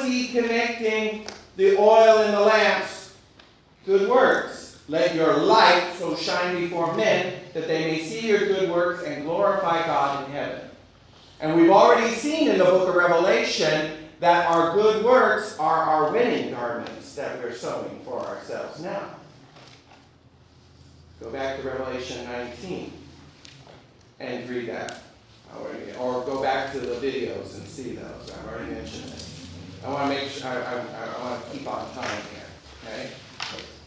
is he connecting the oil and the lamps? Good works. Let your light so shine before men that they may see your good works and glorify God in heaven. And we've already seen in the book of Revelation that our good works are our wedding garments that we're sewing for ourselves now. Go back to Revelation 19 and read that. Or go back to the videos and see those. I've already mentioned it. I want to make sure, I want to keep on time here. Okay?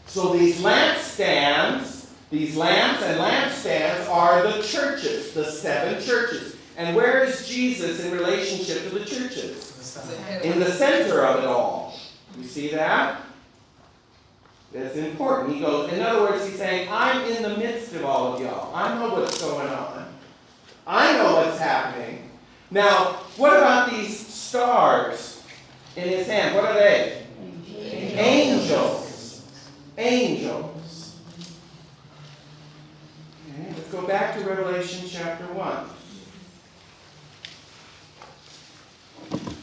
So these lampstands, these lamps and lampstands are the churches, the 7 churches. And where is Jesus in relationship to the churches? In the center of it all. You see that? That's important. He goes, in other words, he's saying, I'm in the midst of all of y'all. I know what's going on. I know what's happening. Now, what about these stars in his hand? What are they? Angels. Angels. Okay, let's go back to Revelation chapter 1.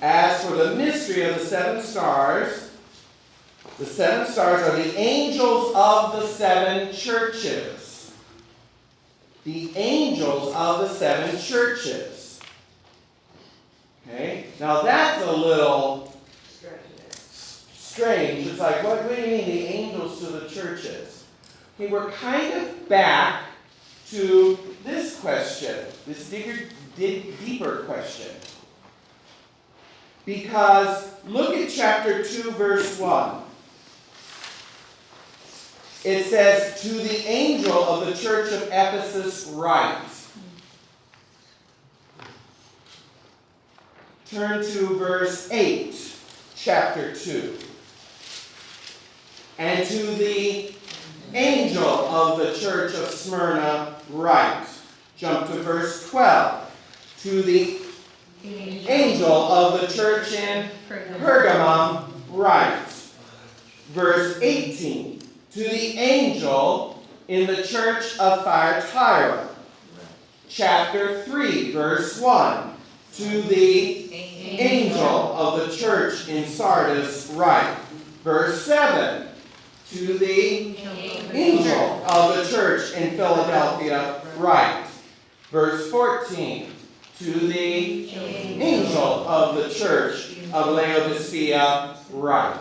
As for the mystery of the 7 stars are the angels of the 7 churches. The angels of the 7 churches. Okay? Now that's a little strange. It's like, what do you mean the angels to the churches? Okay, we're kind of back to this question, this deeper question. Because look at chapter 2, verse 1. It says, to the angel of the church of Ephesus write. Turn to verse 8, chapter 2. And to the angel of the church of Smyrna write. Jump to verse 12. To the angel of the church in Pergamum write. Verse 18. To the angel in the church of Thyatira. Chapter 3, verse 1. To the angel of the church in Sardis write. Verse 7. To the angel of the church in Philadelphia write. Verse 14. To the angel of the church of Laodicea write.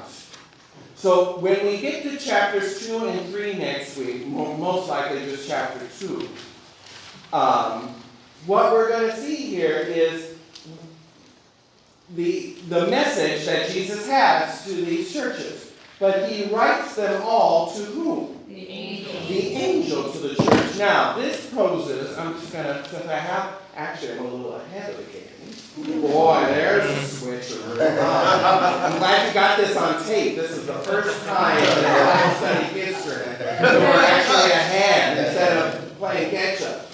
So when we get to chapters 2 and 3 next week, most likely just chapter 2, what we're going to see here is the message that Jesus has to these churches. But he writes them all to whom? The angel. The angel to the church. Now, this poses, I'm just going to, since I have, actually I'm a little ahead of the game. Boy, there's a switch. I'm glad you got this on tape. This is the first time in Bible study history that we're actually ahead instead of playing catch-up.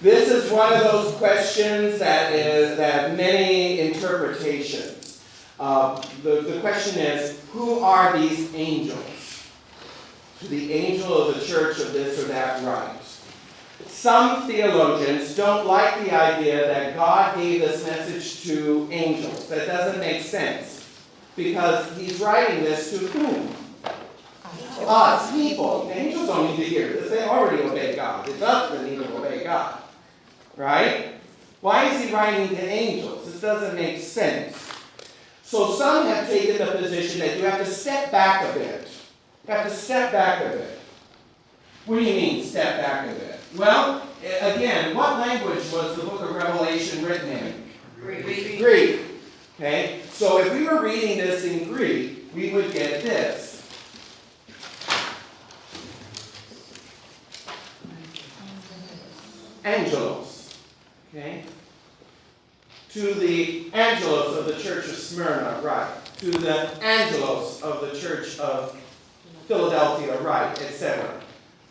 This is one of those questions that many interpretations. The question is, who are these angels? To the angel of the church of this or that write. Some theologians don't like the idea that God gave this message to angels. That doesn't make sense. Because he's writing this to whom? Us, people. The angels don't need to hear this. They already obey God. It's us that need to obey God. Right? Why is he writing to angels? This doesn't make sense. So some have taken the position that you have to step back a bit. You have to step back a bit. What do you mean, step back a bit? Well, again, what language was the book of Revelation written in? Greek. Okay? So if we were reading this in Greek, we would get this. Angelos. Okay? To the angelos of the church of Smyrna, right. To the angelos of the church of Philadelphia, right, etc.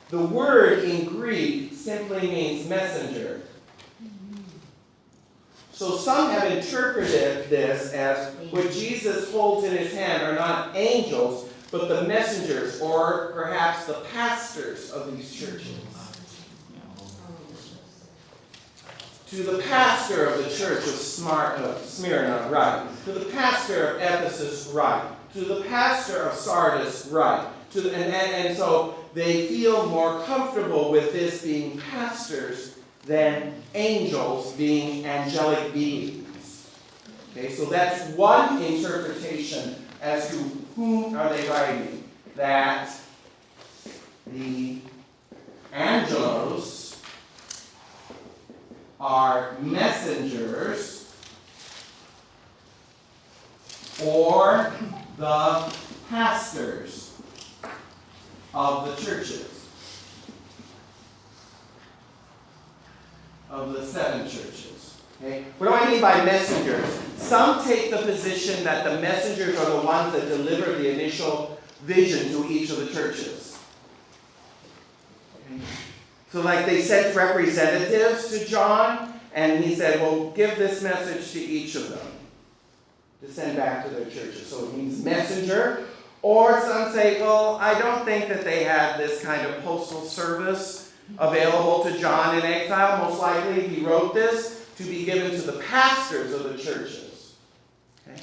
The word in Greek simply means messenger. So some have interpreted this as what Jesus holds in his hand are not angels, but the messengers, or perhaps the pastors of these churches. To the pastor of the church of Smyrna, write. To the pastor of Ephesus, write. To the pastor of Sardis, write. And so they feel more comfortable with this being pastors than angels being angelic beings. Okay, so that's one interpretation as to whom are they writing. That the angelos are messengers or the pastors of the churches, of the 7 churches. Okay? What do I mean by messengers? Some take the position that the messengers are the ones that deliver the initial vision to each of the churches. Okay? So like they sent representatives to John, and he said, well, give this message to each of them to send back to their churches. So it means messenger. Or some say, well, I don't think that they had this kind of postal service available to John in exile. Most likely he wrote this to be given to the pastors of the churches. Okay?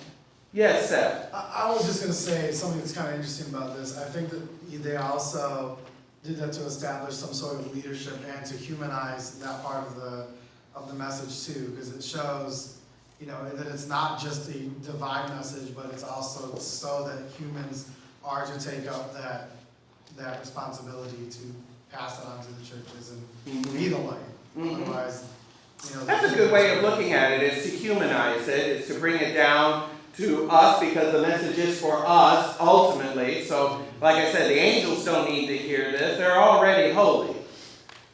Yes, Seth? I was just going to say something that's kind of interesting about this. I think that they also did that to establish some sort of leadership and to humanize that part of the message too, because it shows, that it's not just a divine message, but it's also so that humans are to take up that responsibility to pass it on to the churches and be the light. Otherwise, that's a good way of looking at it, is to humanize it, is to bring it down to us, because the message is for us ultimately. So, like I said, the angels don't need to hear this. They're already holy.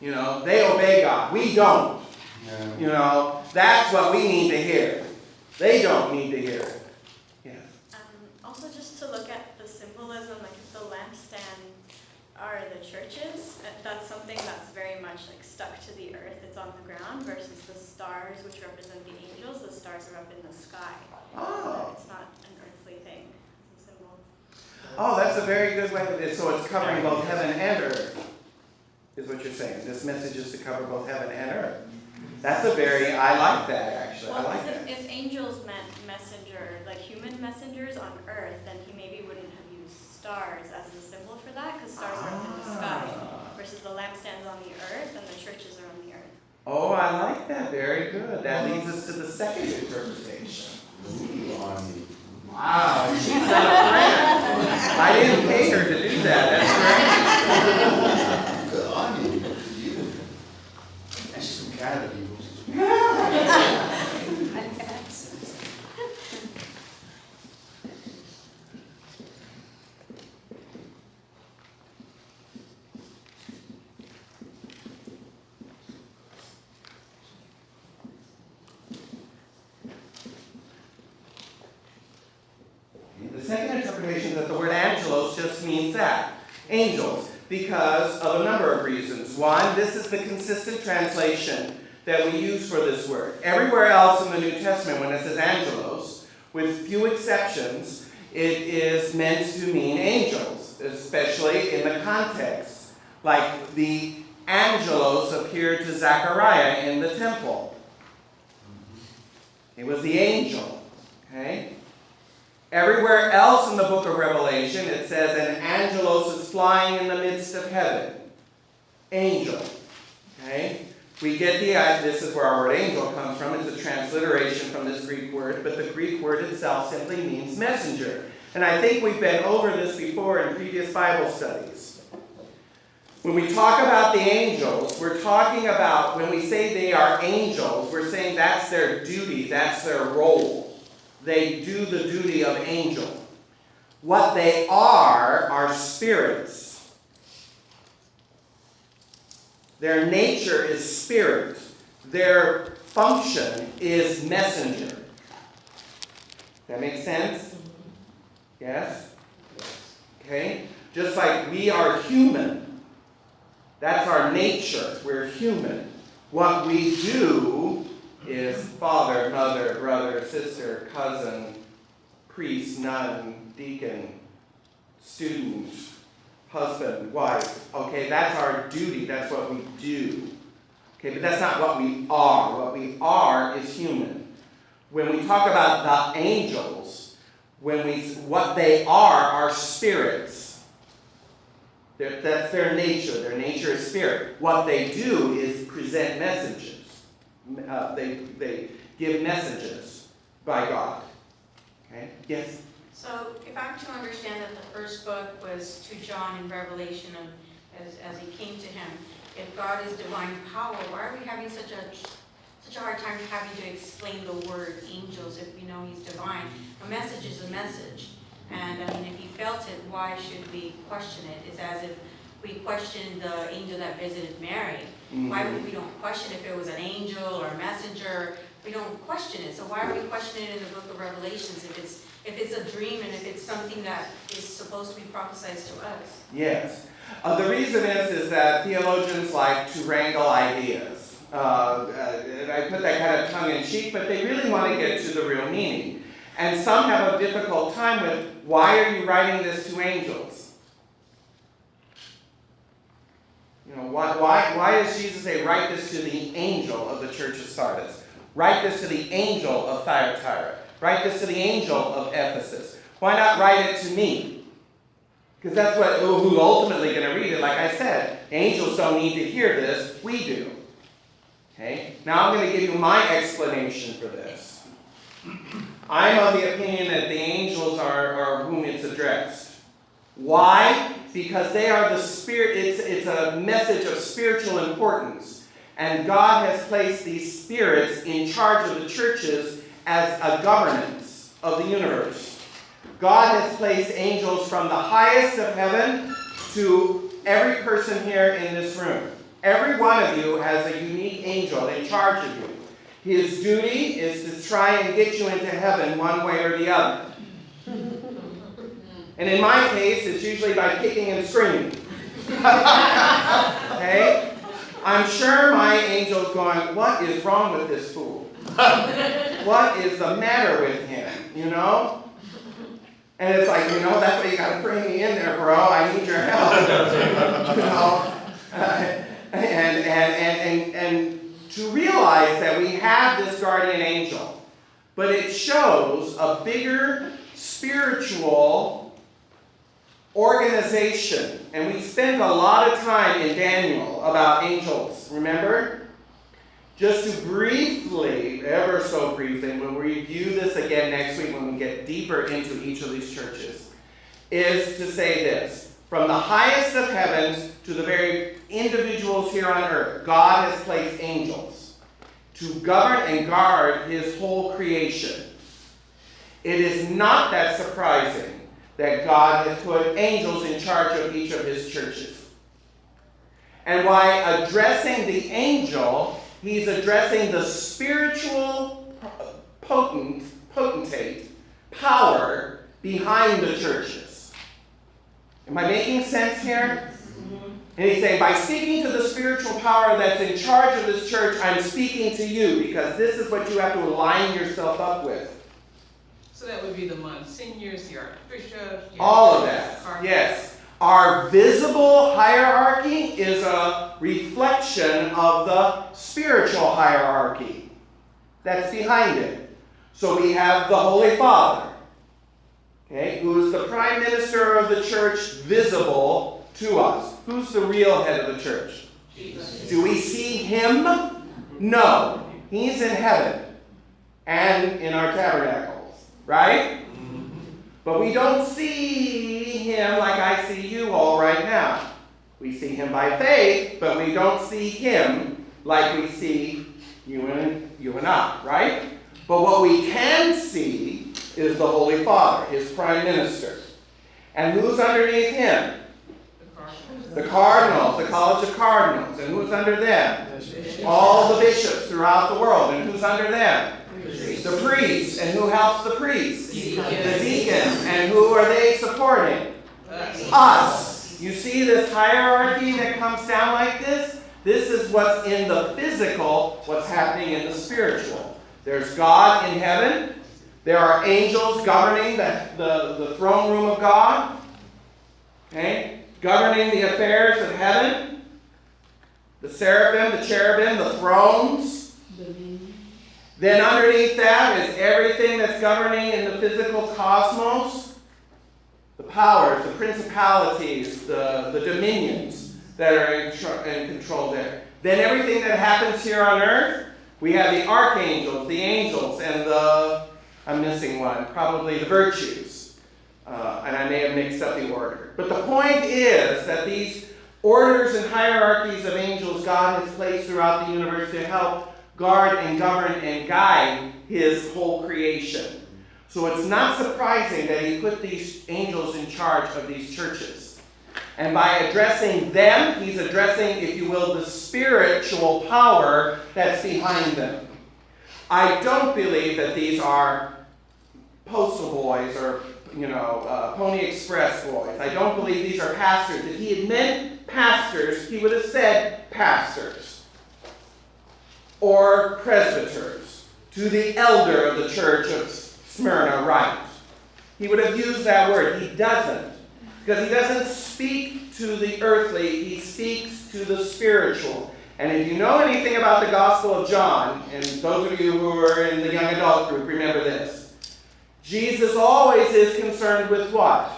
They obey God. We don't. Yeah. That's what we need to hear. They don't need to hear it. Yeah. Also, just to look at the symbolism, like if the lampstand are the churches, that's something that's very much like stuck to the earth. It's on the ground, versus the stars, which represent the angels. The stars are up in the sky. Oh. It's not an earthly thing. It's a symbol. Oh, that's a very good way of it. So it's covering both heaven and earth, is what you're saying. This message is to cover both heaven and earth. I like that actually. Well, I like that. If angels meant messenger, like human messengers on earth, then he maybe wouldn't have used stars as the symbol for that, because stars are up in the sky, versus the lampstands on the earth and the churches are on the earth. Oh, I like that. Very good. That leads us to the second interpretation. Wow, she's done a plan. I didn't pay her to do that. That's great. Good on you. And she's from Canada, people. The second interpretation is that the word angelos just means that. Angels. Because of a number of reasons. One, this is the consistent translation that we use for this word. Everywhere else in the New Testament, when it says angelos, with few exceptions, it is meant to mean angels, especially in the context. Like the angelos appeared to Zechariah in the temple. It was the angel. Okay? Everywhere else in the book of Revelation, it says an angelos is flying in the midst of heaven. Angel. Okay? We get this is where our word angel comes from. It's a transliteration from this Greek word, but the Greek word itself simply means messenger. And I think we've been over this before in previous Bible studies. When we talk about the angels, we're talking about, when we say they are angels, we're saying that's their duty, that's their role. They do the duty of angel. What they are spirits. Their nature is spirit. Their function is messenger. That makes sense? Yes? Okay? Just like we are human. That's our nature. We're human. What we do is father, mother, brother, sister, cousin, priest, nun, deacon, student, husband, wife. Okay, that's our duty. That's what we do. Okay, but that's not what we are. What we are is human. When we talk about the angels, what they are spirits. That's their nature. Their nature is spirit. What they do is present messages. They give messages by God. Okay? Yes? So if I'm to understand that the first book was to John in Revelation as he came to him, if God is divine power, why are we having such a hard time having to explain the word angels if we know he's divine? A message is a message. And I mean, if he felt it, why should we question it? It's as if we question the angel that visited Mary. Why would we don't question if it was an angel or a messenger? We don't question it. So why are we questioning it in the book of Revelations if it's a dream and if it's something that is supposed to be prophesied to us? Yes. The reason is that theologians like to wrangle ideas. And I put that kind of tongue-in-cheek, but they really want to get to the real meaning. And some have a difficult time with, why are you writing this to angels? You know, why does Jesus say, write this to the angel of the church of Sardis? Write this to the angel of Thyatira. Write this to the angel of Ephesus. Why not write it to me? Because that's who's ultimately going to read it. Like I said, angels don't need to hear this. We do. Okay? Now I'm going to give you my explanation for this. I'm of the opinion that the angels are whom it's addressed. Why? Because they are the spirit. It's a message of spiritual importance. And God has placed these spirits in charge of the churches as a governance of the universe. God has placed angels from the highest of heaven to every person here in this room. Every one of you has a unique angel in charge of you. His duty is to try and get you into heaven one way or the other. And in my case, it's usually by kicking and screaming. Okay? I'm sure my angel's going, what is wrong with this fool? What is the matter with him? You know? And it's like, that's why you got to bring me in there, bro. I need your help. And to realize that we have this guardian angel, but it shows a bigger spiritual organization. And we spent a lot of time in Daniel about angels, remember? Just to briefly, ever so briefly, and we'll review this again next week when we get deeper into each of these churches, is to say this. From the highest of heavens to the very individuals here on earth, God has placed angels to govern and guard his whole creation. It is not that surprising that God has put angels in charge of each of his churches. And by addressing the angel, he's addressing the spiritual potentate power behind the churches. Am I making sense here? And he's saying, by speaking to the spiritual power that's in charge of this church, I'm speaking to you because this is what you have to align yourself up with. So that would be the monsignors, the archbishops, all of that, yes. Our visible hierarchy is a reflection of the spiritual hierarchy that's behind it. So we have the Holy Father, okay, who is the prime minister of the church, visible to us. Who's the real head of the church? Jesus. Do we see him? No. He's in heaven and in our tabernacles, right? But we don't see him like I see you all right now. We see him by faith, but we don't see him like we see you and I, right? But what we can see is the Holy Father, his prime minister. And who's underneath him? The cardinals, the College of Cardinals. And who's under them? All the bishops throughout the world. And who's under them? The priests. And who helps the priests? The deacons. And who are they supporting? Us. You see this hierarchy that comes down like this? This is what's in the physical, what's happening in the spiritual. There's God in heaven. There are angels governing the throne room of God. Okay? Governing the affairs of heaven. the seraphim, the cherubim, the thrones. Then underneath that is everything that's governing in the physical cosmos. The powers, the principalities, the dominions that are in control there. Then everything that happens here on earth, we have the archangels, the angels, and I'm missing one, probably the virtues. And I may have mixed up the order. But the point is that these orders and hierarchies of angels God has placed throughout the universe to help guard and govern and guide his whole creation. So it's not surprising that he put these angels in charge of these churches. And by addressing them, he's addressing, if you will, the spiritual power that's behind them. I don't believe that these are postal boys or, Pony Express boys. I don't believe these are pastors. If he had meant pastors, he would have said pastors or presbyters. To the elder of the church of Smyrna, write. He would have used that word. He doesn't. Because he doesn't speak to the earthly, he speaks to the spiritual. And if you know anything about the Gospel of John, and those of you who are in the young adult group, remember this. Jesus always is concerned with what?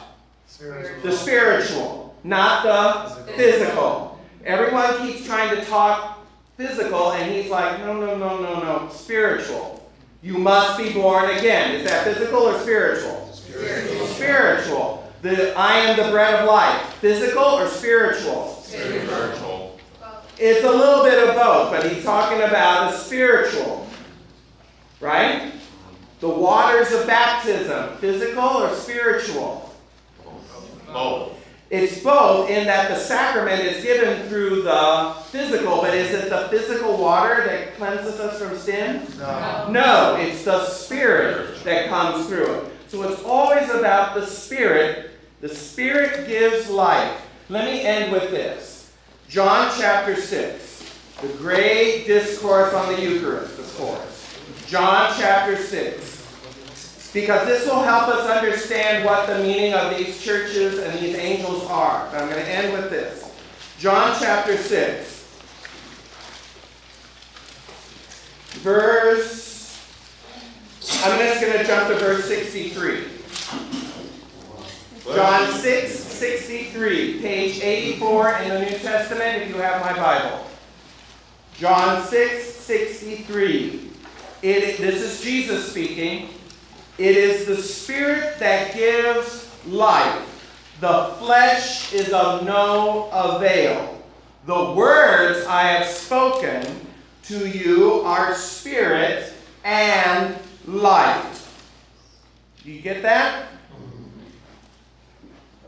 Spiritual. The spiritual, not the physical. Everyone keeps trying to talk physical, and he's like, no, spiritual. You must be born again. Is that physical or spiritual? Spiritual. I am the bread of life. Physical or spiritual? Spiritual. It's a little bit of both, but he's talking about the spiritual. Right? The waters of baptism, physical or spiritual? Both. It's both in that the sacrament is given through the physical, but is it the physical water that cleanses us from sin? No. No, it's the Spirit that comes through it. So it's always about the Spirit. The Spirit gives life. Let me end with this. John chapter 6, the great discourse on the Eucharist, of course. John chapter 6. Because this will help us understand what the meaning of these churches and these angels are. But I'm going to end with this. John chapter 6. I'm just going to jump to verse 63. John 6:63, page 84 in the New Testament, if you have my Bible. John 6:63. This is Jesus speaking. It is the Spirit that gives life. The flesh is of no avail. The words I have spoken to you are spirit and life. Do you get that?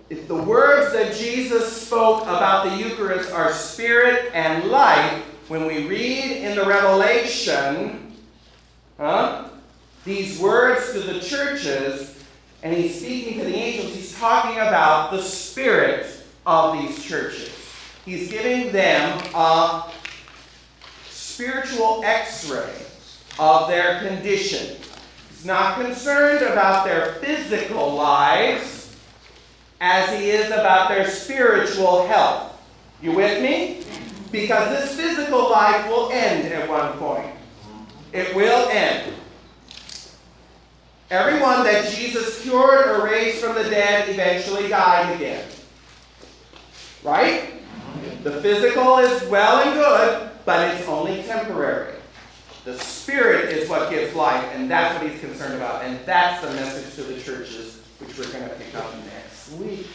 If the words that Jesus spoke about the Eucharist are spirit and life, when we read in the Revelation, these words to the churches, and he's speaking to the angels, he's talking about the spirit of these churches. He's giving them a spiritual x-ray of their condition. He's not concerned about their physical lives as he is about their spiritual health. You with me? Because this physical life will end at one point. It will end. Everyone that Jesus cured or raised from the dead eventually died again. Right? The physical is well and good, but it's only temporary. The Spirit is what gives life, and that's what he's concerned about. And that's the message to the churches, which we're going to pick up next week.